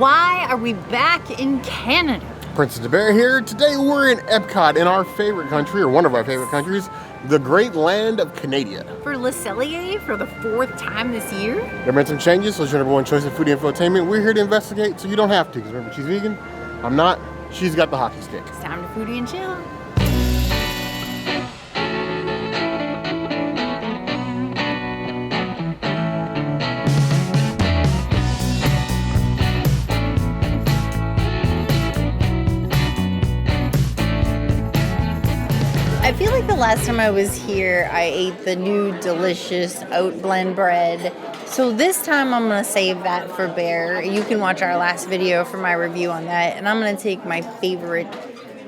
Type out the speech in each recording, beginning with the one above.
Why are we back in Canada? Princess the Bear here. Today we're in EPCOT in our favorite country, or one of our favorite countries, the great land of Canada. For Le Cellier for the 4th time this year? There have been some changes, so it's your number one choice of foodie infotainment. We're here to investigate, so you don't have to, because remember, she's vegan, I'm not, she's got the hockey stick. It's time to foodie and chill. I feel like the last time I was here, I ate the new delicious oat blend bread. So this time I'm going to save that for Bear. You can watch our last video for my review on that. And I'm going to take my favorite,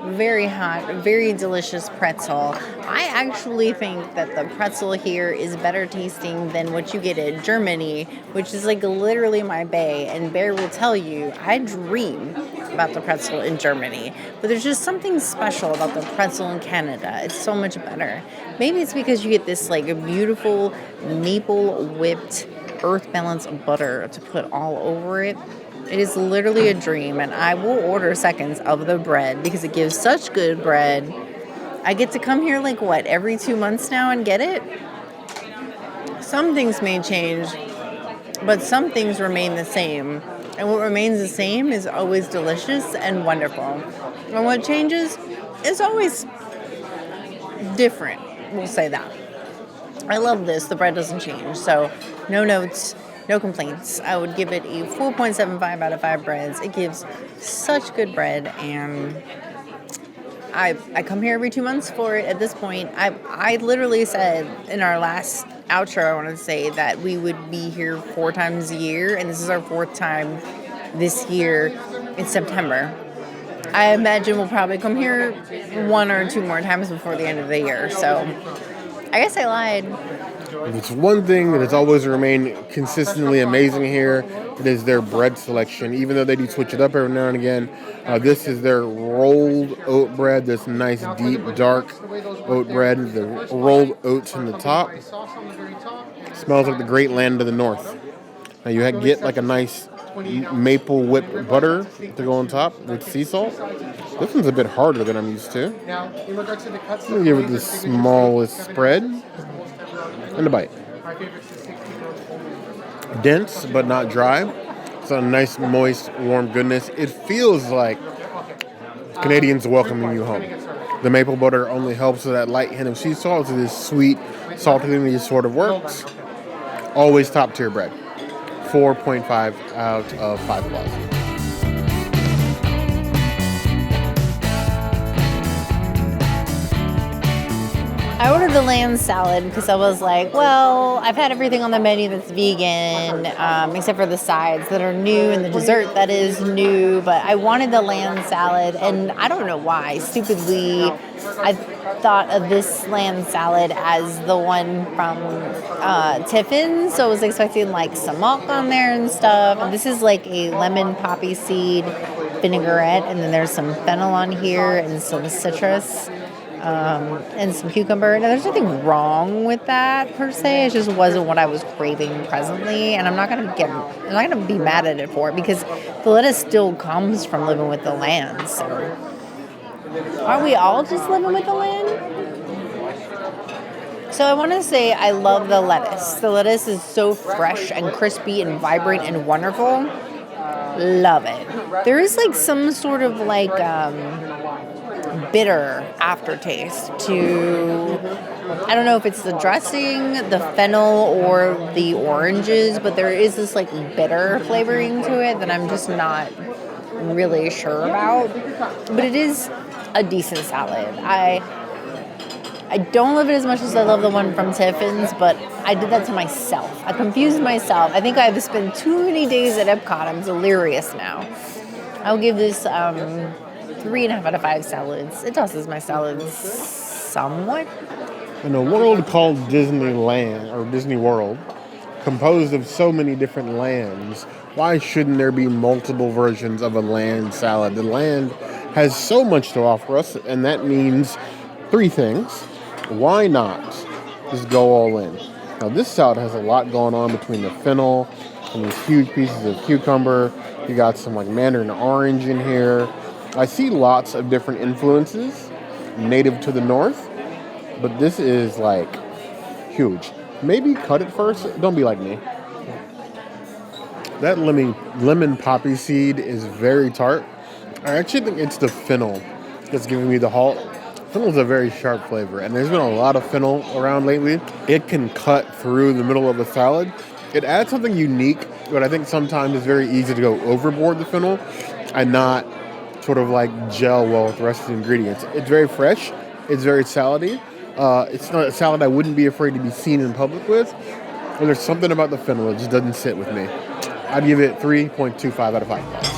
very hot, very delicious pretzel. I actually think that the pretzel here is better tasting than what you get in Germany, which is like literally my bae. And Bear will tell you, I dream about the pretzel in Germany, but there's just something special about the pretzel in Canada. It's so much better. Maybe it's because you get this like a beautiful maple whipped earth balance butter to put all over it. It is literally a dream, and I will order seconds of the bread because it gives such good bread. I get to come here like what, every 2 months now and get it? Some things may change, but some things remain the same. And what remains the same is always delicious and wonderful. And what changes is always different. We'll say that. I love this. The bread doesn't change. So no notes, no complaints. I would give it a 4.75 out of 5 breads. It gives such good bread, and I come here every 2 months for it at this point. I literally said in our last outro, I want to say that we would be here 4 times a year, and this is our 4th time this year in September. I imagine we'll probably come here 1 or 2 more times before the end of the year, so I guess I lied. It's one thing that has always remained consistently amazing here. It is their bread selection. Even though they do switch it up every now and again, this is their rolled oat bread, this nice deep dark oat bread, the rolled oats in the top. Smells like the great land of the north. Now you get like a nice maple whipped butter to go on top with sea salt. This one's a bit harder than I'm used to. I'm going to give it the smallest spread and a bite. Dense but not dry. It's a nice, moist, warm goodness. It feels like Canadians welcoming you home. The maple butter only helps with that light hint of sea salt, so this sweet, salty thing that sort of works. Always top tier bread. 4.5 out of 5 plus. I ordered the lamb salad because I was like, well, I've had everything on the menu that's vegan, except for the sides that are new and the dessert that is new, but I wanted the lamb salad, and I don't know why. Stupidly, I thought of this lamb salad as the one from Tiffin's, so I was expecting like some milk on there and stuff, and this is like a lemon poppy seed vinaigrette, and then there's some fennel on here and some citrus. And some cucumber. Now, there's nothing wrong with that per se. It just wasn't what I was craving presently, and I'm not gonna be mad at it for it because the lettuce still comes from living with the land. So, aren't we all just living with the land? So I want to say I love the lettuce. The lettuce is so fresh and crispy and vibrant and wonderful. Love it. There is like some sort of like bitter aftertaste to, I don't know if it's the dressing, the fennel, or the oranges, but there is this like bitter flavoring to it that I'm just not really sure about. But it is a decent salad. I don't love it as much as I love the one from Tiffin's, but I did that to myself. I confused myself. I think I've spent too many days at EPCOT. I'm delirious now. I'll give this 3.5 out of 5 salads. It tosses my salads somewhat. In a world called Disneyland, or Disney World, composed of so many different lands, why shouldn't there be multiple versions of a land salad? The land has so much to offer us, and that means 3 things. Why not just go all in? Now, this salad has a lot going on between the fennel and these huge pieces of cucumber, You got some like mandarin orange in here. I see lots of different influences native to the north, but this is like huge. Maybe cut it first. Don't be like me. That lemon poppy seed is very tart. I actually think it's the fennel that's giving me the halt. Fennel is a very sharp flavor, and there's been a lot of fennel around lately. It can cut through the middle of a salad. It adds something unique, but I think sometimes it's very easy to go overboard the fennel and not sort of like gel well with the rest of the ingredients. It's very fresh. It's very salady. It's not a salad I wouldn't be afraid to be seen in public with. And there's something about the fennel that just doesn't sit with me. I'd give it 3.25 out of 5 points.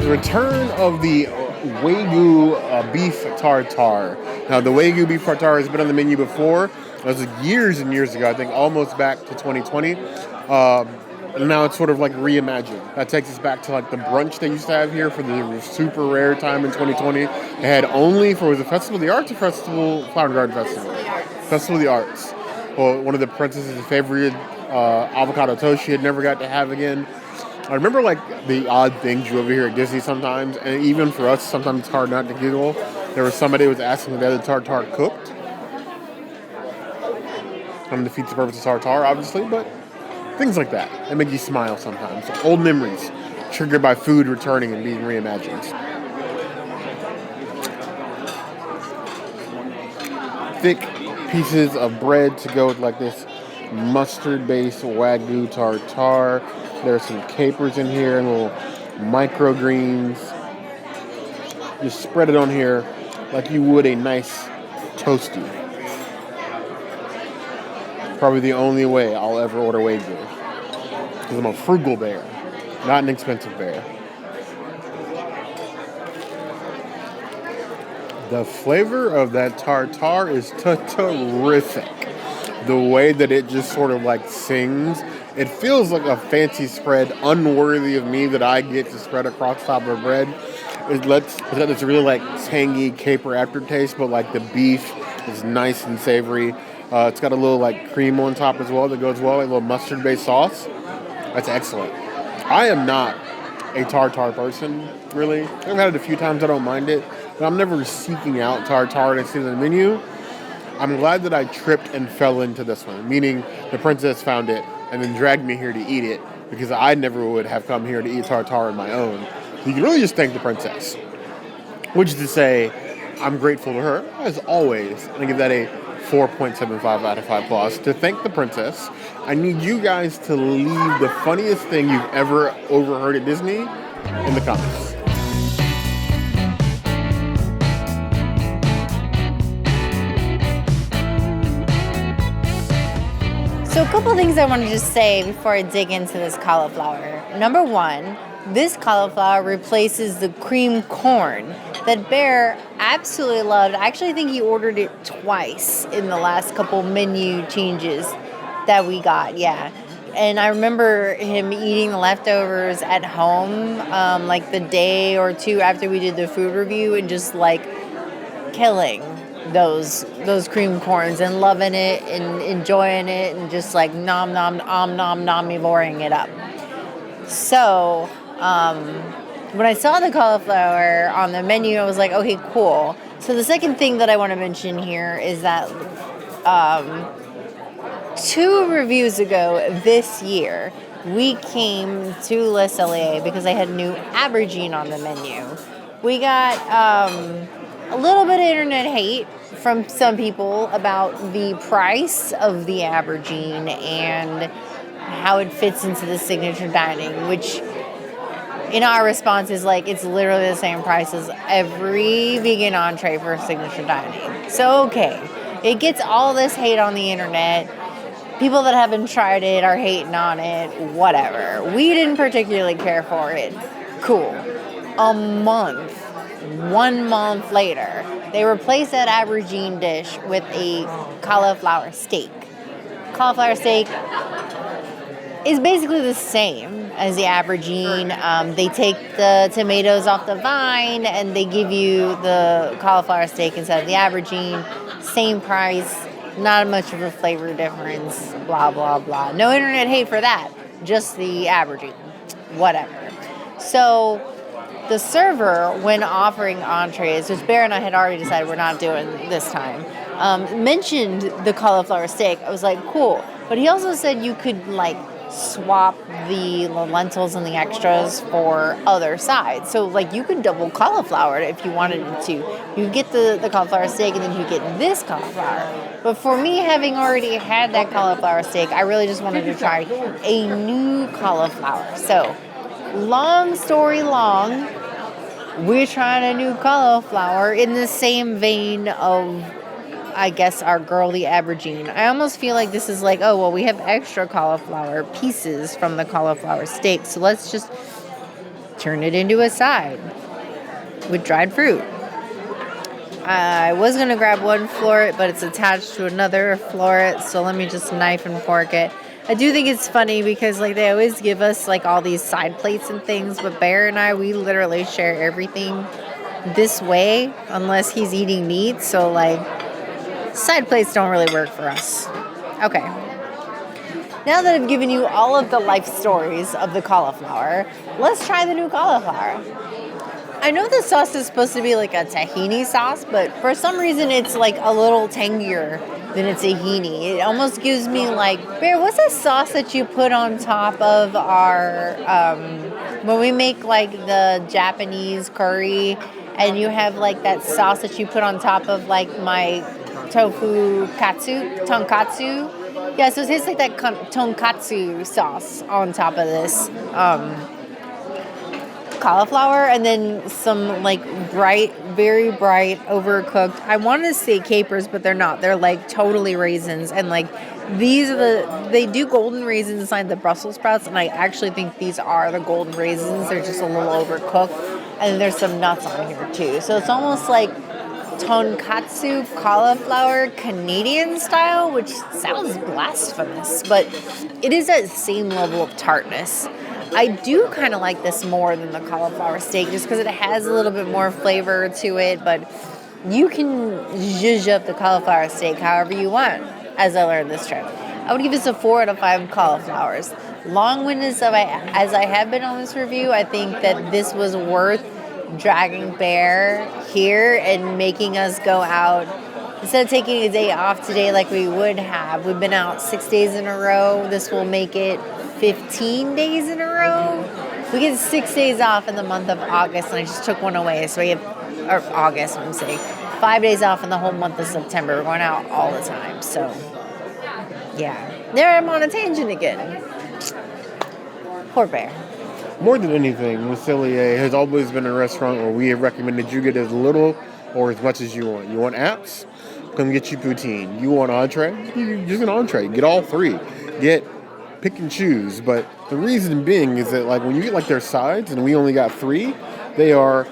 Return of the Wagyu beef tartare. Now, the Wagyu beef tartare has been on the menu before. That was years and years ago, I think almost back to 2020. And now it's sort of like reimagined. That takes us back to like the brunch they used to have here for the super rare time in 2020. They had only for, was it Festival of the Arts or Flower and Garden Festival? Festival of the Arts. Well, one of the princess's favorite avocado toast she had never got to have again. I remember like the odd things you over here at Disney sometimes, and even for us, sometimes it's hard not to giggle. There was somebody who was asking if they had the tartare cooked. Defeats the purpose of tartare, obviously, but things like that. They make you smile sometimes. So old memories triggered by food returning and being reimagined. Thick pieces of bread to go with like this mustard-based Wagyu tartare. There's some capers in here and little microgreens. Just spread it on here like you would a nice toasty. Probably the only way I'll ever order Wagyu. Because I'm a frugal bear, not an expensive bear. The flavor of that tartare is terrific. The way that it just sort of like sings. It feels like a fancy spread, unworthy of me that I get to spread across top of bread. It's got this really like tangy caper aftertaste, but like the beef is nice and savory. It's got a little like cream on top as well that goes well, like a little mustard-based sauce. That's excellent. I am not a tartare person, really. I've had it a few times, I don't mind it, but I'm never seeking out tartare to see the menu. I'm glad that I tripped and fell into this one, meaning the princess found it and then dragged me here to eat it, because I never would have come here to eat tartare on my own. So you can really just thank the princess. Which is to say, I'm grateful to her, as always, and I give that a 4.75 out of 5 plus. To thank the princess, I need you guys to leave the funniest thing you've ever overheard at Disney in the comments. So a couple things I wanted to say before I dig into this cauliflower. Number one, this cauliflower replaces the cream corn that Bear absolutely loved. I actually think he ordered it twice in the last couple menu changes that we got, yeah. And I remember him eating the leftovers at home, like the day or two after we did the food review, and just like killing those cream corns and loving it and enjoying it and just like nom nom nom nom nom-voring it up. So when I saw the cauliflower on the menu, I was like, okay, cool. So the second thing that I want to mention here is that 2 reviews ago this year, we came to Le Cellier because they had new aubergine on the menu. We got a little bit of internet hate from some people about the price of the aubergine and how it fits into the signature dining, which in our response is like, it's literally the same price as every vegan entree for signature dining. So, okay, it gets all this hate on the internet. People that haven't tried it are hating on it, whatever. We didn't particularly care for it. Cool. 1 month later, they replaced that aubergine dish with a cauliflower steak. Cauliflower steak is basically the same as the aubergine. They take the tomatoes off the vine and they give you the cauliflower steak instead of the aubergine. Same price, Not much of a flavor difference, blah, blah, blah. No internet hate for that, just the averaging, whatever. So the server, when offering entrees, which Bear and I had already decided we're not doing this time, mentioned the cauliflower steak. I was like, cool. But he also said you could like swap the lentils and the extras for other sides. So like you could double cauliflower it if you wanted to. You get the cauliflower steak and then you get this cauliflower. But for me, having already had that cauliflower steak, I really just wanted to try a new cauliflower. So long story long, we're trying a new cauliflower in the same vein of, I guess, our girly aubergine. I almost feel like this is like, oh, well, we have extra cauliflower pieces from the cauliflower steak, so let's just turn it into a side with dried fruit. I was going to grab one floret, but it's attached to another floret, so let me just knife and fork it. I do think it's funny because like they always give us like all these side plates and things, but Bear and I, we literally share everything this way unless he's eating meat, so like side plates don't really work for us. Okay. Now that I've given you all of the life stories of the cauliflower, let's try the new cauliflower. I know the sauce is supposed to be like a tahini sauce, but for some reason it's like a little tangier than a tahini. It almost gives me like, Bear, what's the sauce that you put on top of our, when we make like the Japanese curry and you have like that sauce that you put on top of like my tonkatsu. Yeah, so it tastes like that tonkatsu sauce on top of this cauliflower, and then some like very bright, overcooked. I wanted to say capers, but they're not. They're like totally raisins, and like these are they do golden raisins inside the Brussels sprouts, and I actually think these are the golden raisins. They're just a little overcooked, and there's some nuts on here too. So it's almost like tonkatsu cauliflower Canadian style, which sounds blasphemous, but it is that same level of tartness. I do kind of like this more than the cauliflower steak just because it has a little bit more flavor to it, but you can zhuzh up the cauliflower steak however you want, as I learned this trip. I would give this a 4 out of 5 cauliflowers. Long-winded as I have been on this review, I think that this was worth dragging Bear here and making us go out. Instead of taking a day off today like we would have, we've been out 6 days in a row. This will make it 15 days in a row. We get 6 days off in the month of August, and I just took one away. So we have, or August, I'm saying, 5 days off in the whole month of September. We're going out all the time. So, yeah. There I'm on a tangent again. Poor Bear. More than anything, with Cellier has always been a restaurant where we have recommended you get as little or as much as you want. You want apps? Come get you poutine. You want entree? You just an entree. Get all 3. Pick and choose. But the reason being is that like when you get like their sides, and we only got 3, they are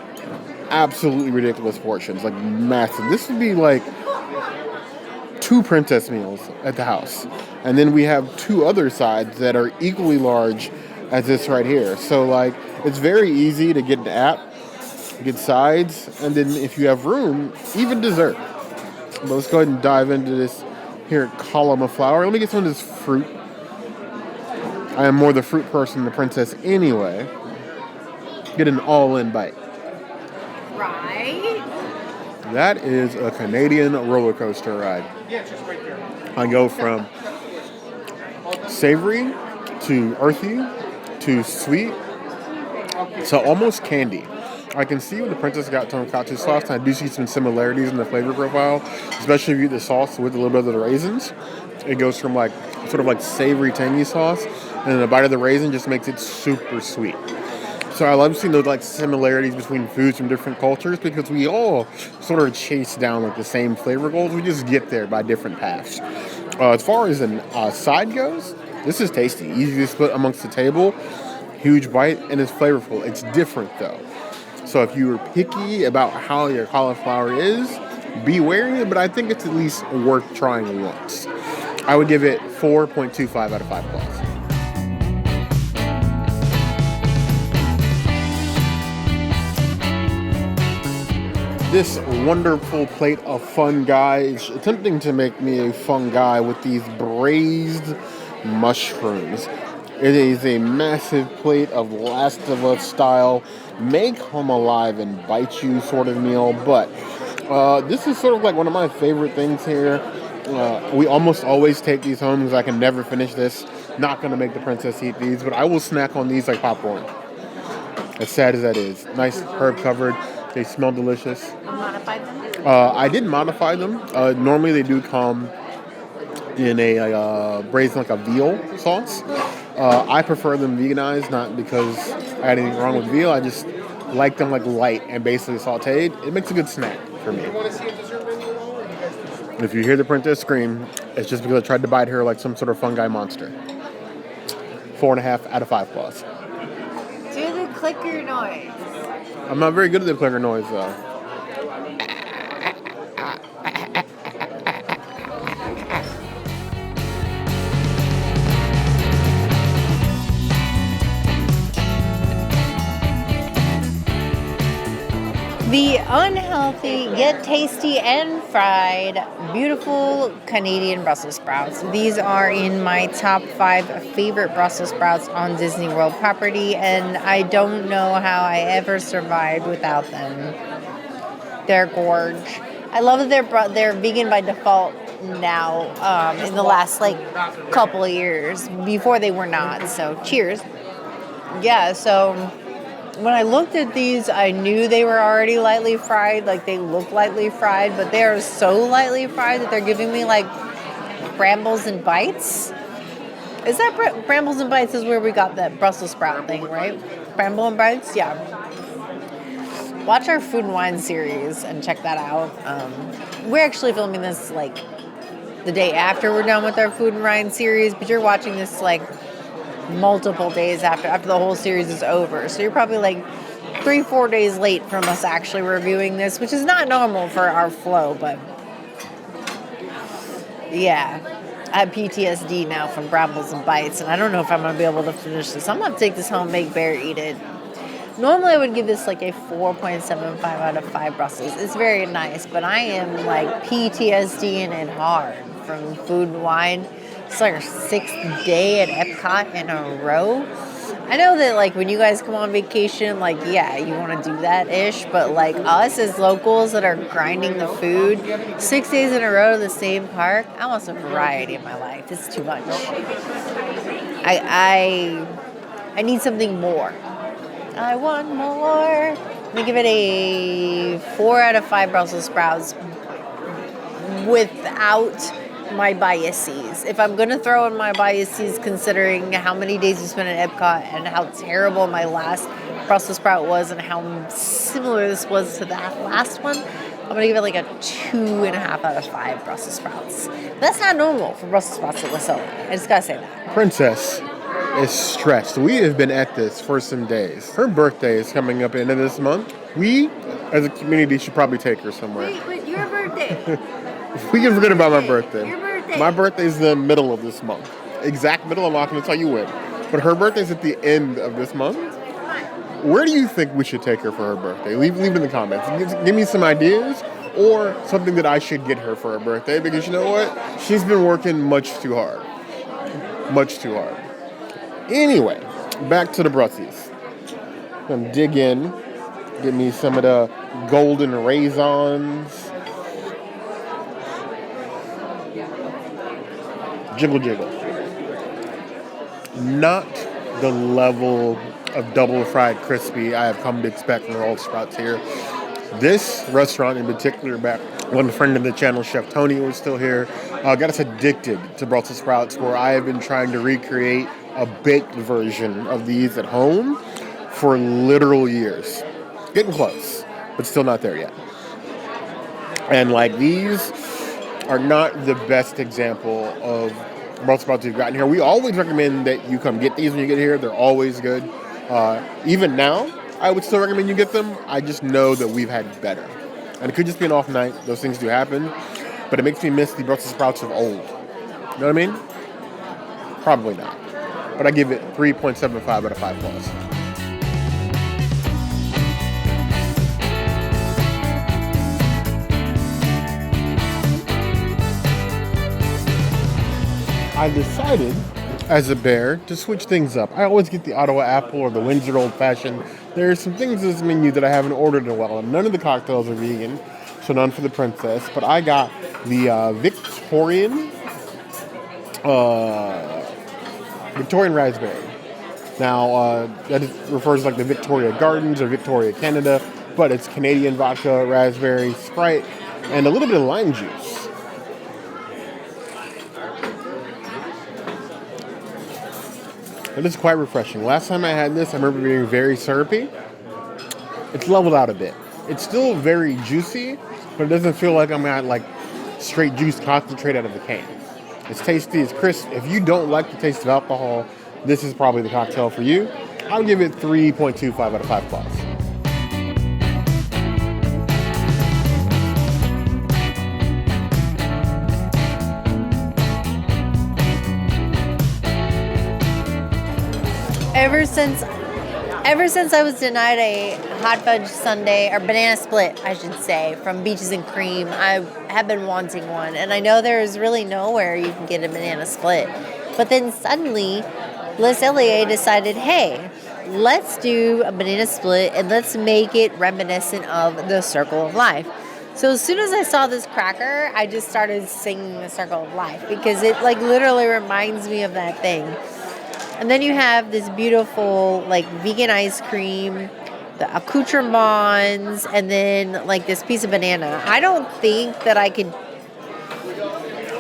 absolutely ridiculous portions, like massive. This would be like 2 princess meals at the house. And then we have 2 other sides that are equally large as this right here. So like it's very easy to get an app, get sides, and then if you have room, even dessert. But let's go ahead and dive into this here column of flour. Let me get some of this fruit. I am more the fruit person than the princess anyway. Get an all-in bite. Right. That is a Canadian roller coaster ride. I go from savory to earthy to sweet to almost candy. I can see when the princess got tonkatsu sauce, and I do see some similarities in the flavor profile, especially if you eat the sauce with a little bit of the raisins. It goes from like sort of like savory, tangy sauce, and then a bite of the raisin just makes it super sweet. So I love seeing those like similarities between foods from different cultures because we all sort of chase down like the same flavor goals. We just get there by different paths. As far as a side goes, this is tasty. Easy to split amongst the table. Huge bite, and it's flavorful. It's different though. So if you were picky about how your cauliflower is, be wary, but I think it's at least worth trying once. I would give it 4.25 out of 5 plus. This wonderful plate of fungi is attempting to make me a fungi with these braised mushrooms. It is a massive plate of Last of Us style, may come alive and bite you sort of meal, but this is sort of like one of my favorite things here. We almost always take these home because I can never finish this. Not going to make the princess eat these, but I will snack on these like popcorn. As sad as that is. Nice herb covered. They smell delicious. Modified them? I did modify them. Normally they do come in a braised like a veal sauce. I prefer them veganized, not because I had anything wrong with veal. I just like them like light and basically sauteed. It makes a good snack for me. If you hear the princess scream, it's just because I tried to bite her like some sort of fungi monster. 4.5 out of 5 plus. Do the clicker noise. I'm not very good at the clicker noise though. The unhealthy yet tasty and fried beautiful Canadian Brussels sprouts. These are in my top 5 favorite Brussels sprouts on Disney World property, and I don't know how I ever survived without them. They're gorge. I love that they're vegan by default now, in the last couple of years. Before they were not, so cheers. Yeah, so when I looked at these, I knew they were already lightly fried. Like, they look lightly fried, but they are so lightly fried that they're giving me, brambles and bites. Is that brambles and bites is where we got that Brussels sprout thing, right? Bramble and bites? Yeah. Watch our food and wine series and check that out. We're actually filming this, the day after we're done with our food and wine series, but you're watching this, multiple days after the whole series is over. So you're probably 3-4 days late from us actually reviewing this, which is not normal for our flow, but yeah. I have PTSD now from brambles and bites, and I don't know if I'm going to be able to finish this. I'm going to take this home, make Bear eat it. Normally I would give this a 4.75 out of 5 Brussels. It's very nice, but I am PTSD-ing it hard from food and wine. It's our 6th day at EPCOT in a row. I know that when you guys come on vacation, yeah, you want to do that-ish, but us as locals that are grinding the food, 6 days in a row to the same park, I want some variety in my life. It's too much. I need something more. I want more. Let me give it a 4 out of 5 Brussels sprouts without my biases. If I'm going to throw in my biases, considering how many days we spent at Epcot and how terrible my last Brussels sprout was and how similar this was to that last one, I'm going to give it a 2.5 out of 5 Brussels sprouts. That's not normal for Brussels sprouts at Cellier. I just got to say that. Princess is stressed. We have been at this for some days. Her birthday is coming up at the end of this month. We, as a community, should probably take her somewhere. Wait, your birthday. We can forget about my birthday. Your birthday. My birthday's the middle of this month. Exact middle. I'm not going to tell you when. But her birthday's at the end of this month. Where do you think we should take her for her birthday? Leave it in the comments. Give me some ideas or something that I should get her for her birthday, because you know what? She's been working much too hard. Much too hard. Anyway, back to the Brussies. I'm going to dig in, get me some of the golden raisins. Jiggle, jiggle. Not the level of double fried crispy I have come to expect from Walt Sprouts here. This restaurant in particular, back when a friend of the channel, Chef Tony, was still here, got us addicted to Brussels sprouts, where I have been trying to recreate a baked version of these at home for literal years. Getting close, but still not there yet. And these are not the best example of Brussels sprouts we've gotten here. We always recommend that you come get these when you get here. They're always good. Even now, I would still recommend you get them. I just know that we've had better. And it could just be an off night. Those things do happen. But it makes me miss the Brussels sprouts of old. You know what I mean? Probably not. But I give it 3.75 out of 5 plus. I decided, as a bear, to switch things up. I always get the Ottawa Apple or the Windsor Old Fashioned. There are some things in this menu that I haven't ordered in a while. None of the cocktails are vegan, so none for the princess. But I got the Victorian raspberry. Now, that refers to like the Victoria Gardens or Victoria, Canada, but it's Canadian vodka, raspberry, Sprite, and a little bit of lime juice. It is quite refreshing. Last time I had this, I remember being very syrupy. It's leveled out a bit. It's still very juicy, but it doesn't feel like I'm at like straight juice concentrate out of the can. It's tasty, it's crisp. If you don't like the taste of alcohol, this is probably the cocktail for you. I'll give it 3.25 out of 5 claws. Ever since I was denied a hot fudge sundae, or banana split, I should say, from Beaches and Cream, I have been wanting one. And I know there's really nowhere you can get a banana split. But then suddenly, Le Cellier decided, hey, let's do a banana split and let's make it reminiscent of the Circle of Life. So as soon as I saw this cracker, I just started singing the Circle of Life because it like literally reminds me of that thing. And then you have this beautiful, like, vegan ice cream, the accoutrements, and then, like, this piece of banana. I don't think that I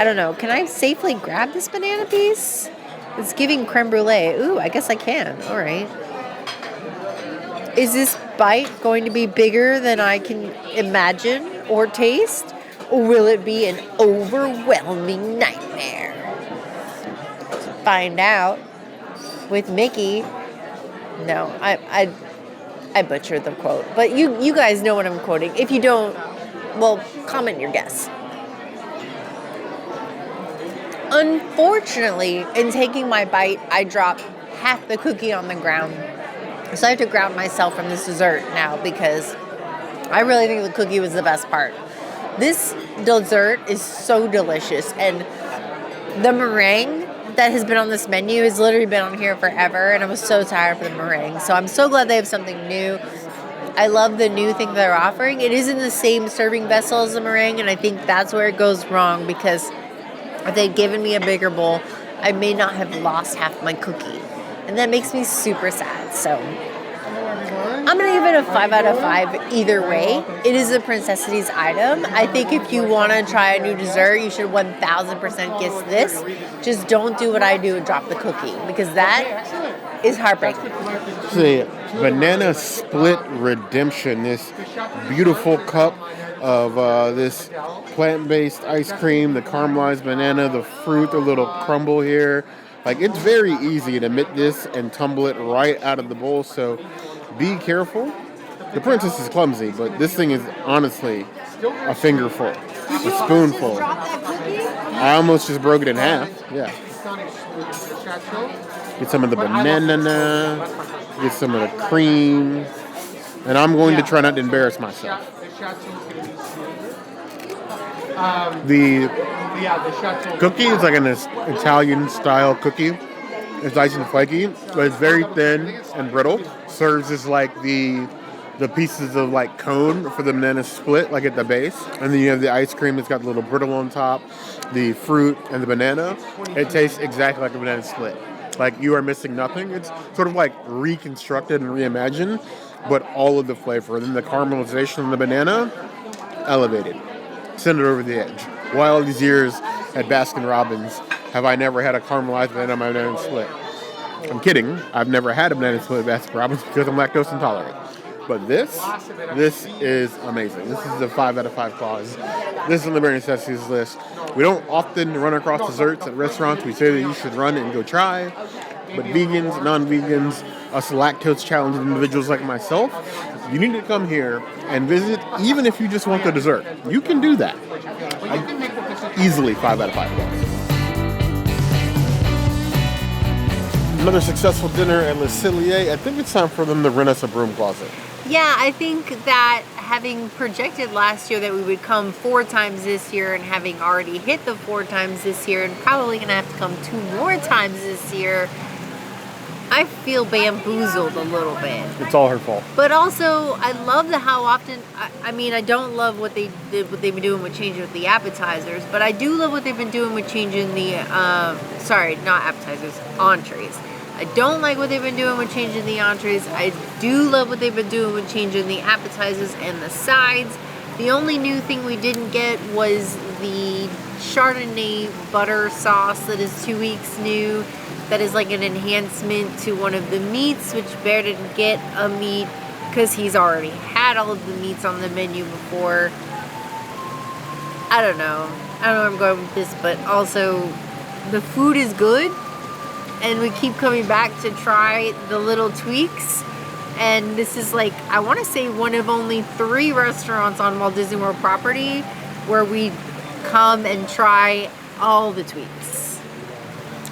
don't know, can I safely grab this banana piece? It's giving creme brulee. Ooh, I guess I can. All right. Is this bite going to be bigger than I can imagine or taste? Or will it be an overwhelming nightmare? To find out. With Mickey, no, I butchered the quote. But you guys know what I'm quoting. If you don't, well, comment your guess. Unfortunately, in taking my bite, I dropped half the cookie on the ground. So I have to ground myself from this dessert now because I really think the cookie was the best part. This dessert is so delicious, and the meringue that has been on this menu has literally been on here forever, and I was so tired of the meringue. So I'm so glad they have something new. I love the new thing they're offering. It is in the same serving vessel as the meringue, and I think that's where it goes wrong because if they'd given me a bigger bowl, I may not have lost half my cookie. And that makes me super sad. So I'm going to give it a 5 out of 5 either way. It is a Princessity's item. I think if you want to try a new dessert, you should 1,000% get this. Just don't do what I do and drop the cookie because that is heartbreaking. The banana split redemption, this beautiful cup of this plant-based ice cream, the caramelized banana, the fruit, the little crumble here. Like, it's very easy to mix this and tumble it right out of the bowl, so be careful. The princess is clumsy, but this thing is honestly a fingerful, a spoonful. I almost just broke it in half. Yeah. Get some of the banana, get some of the cream, and I'm going to try not to embarrass myself. The cookie is like an Italian-style cookie. It's nice and flaky, but it's very thin and brittle. Serves as like the pieces of like cone for the banana split, like at the base. And then you have the ice cream that's got the little brittle on top, the fruit, and the banana. It tastes exactly like a banana split. Like you are missing nothing. It's sort of like reconstructed and reimagined, but all of the flavor. And then the caramelization of the banana, elevated. Send it over the edge. Why all these years at Baskin-Robbins have I never had a caramelized banana on my banana split? I'm kidding. I've never had a banana split at Baskin-Robbins because I'm lactose intolerant. But this is amazing. This is a 5 out of 5 clause. This is on the Bare Necessities list. We don't often run across desserts at restaurants. We say that you should run and go try. But vegans, non-vegans, us lactose-challenged individuals like myself, you need to come here and visit, even if you just want the dessert. You can do that. Easily 5 out of 5 clause. Another successful dinner at Le Cellier. I think it's time for them to rent us a broom closet. Yeah, I think that having projected last year that we would come 4 times this year, and having already hit the 4 times this year and probably gonna have to come 2 more times this year, I feel bamboozled a little bit. It's all her fault. But also, I love how often, I mean, I don't love what they've been doing with changing with the appetizers, but I do love what they've been doing with changing the, sorry, not appetizers, entrees. I don't like what they've been doing with changing the entrees. I do love what they've been doing with changing the appetizers and the sides. The only new thing we didn't get was the Chardonnay butter sauce that is 2 weeks new. That is like an enhancement to one of the meats, which Bear didn't get a meat because he's already had all of the meats on the menu before. I don't know where I'm going with this, but also the food is good. And we keep coming back to try the little tweaks. And this is like, I want to say one of only 3 restaurants on Walt Disney World property where we come and try all the tweaks.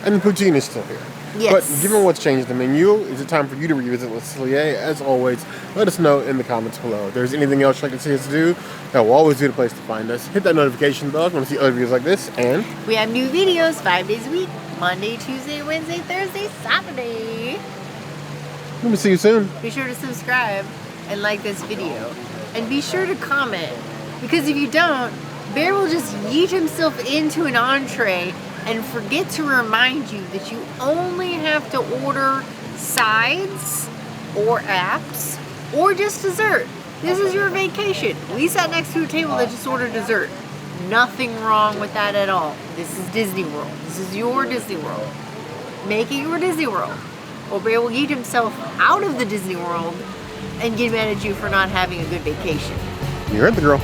And the poutine is still here. Yes. But given what's changed in the menu, is it time for you to revisit Le Cellier? As always, let us know in the comments below. If there's anything else you'd like to see us do, that will always be the place to find us. Hit that notification bell if you want to see other videos like this. And we have new videos 5 days a week. Monday, Tuesday, Wednesday, Thursday, Saturday. let me see you soon. Be sure to subscribe and like this video. And be sure to comment. Because if you don't, Bear will just yeet himself into an entree and forget to remind you that you only have to order sides or apps or just dessert. This is your vacation. We sat next to a table that just ordered dessert. Nothing wrong with that at all. This is Disney World. This is your Disney World. Make it your Disney World. Or Bear will eat himself out of the Disney World and get mad at you for not having a good vacation. You heard the girl.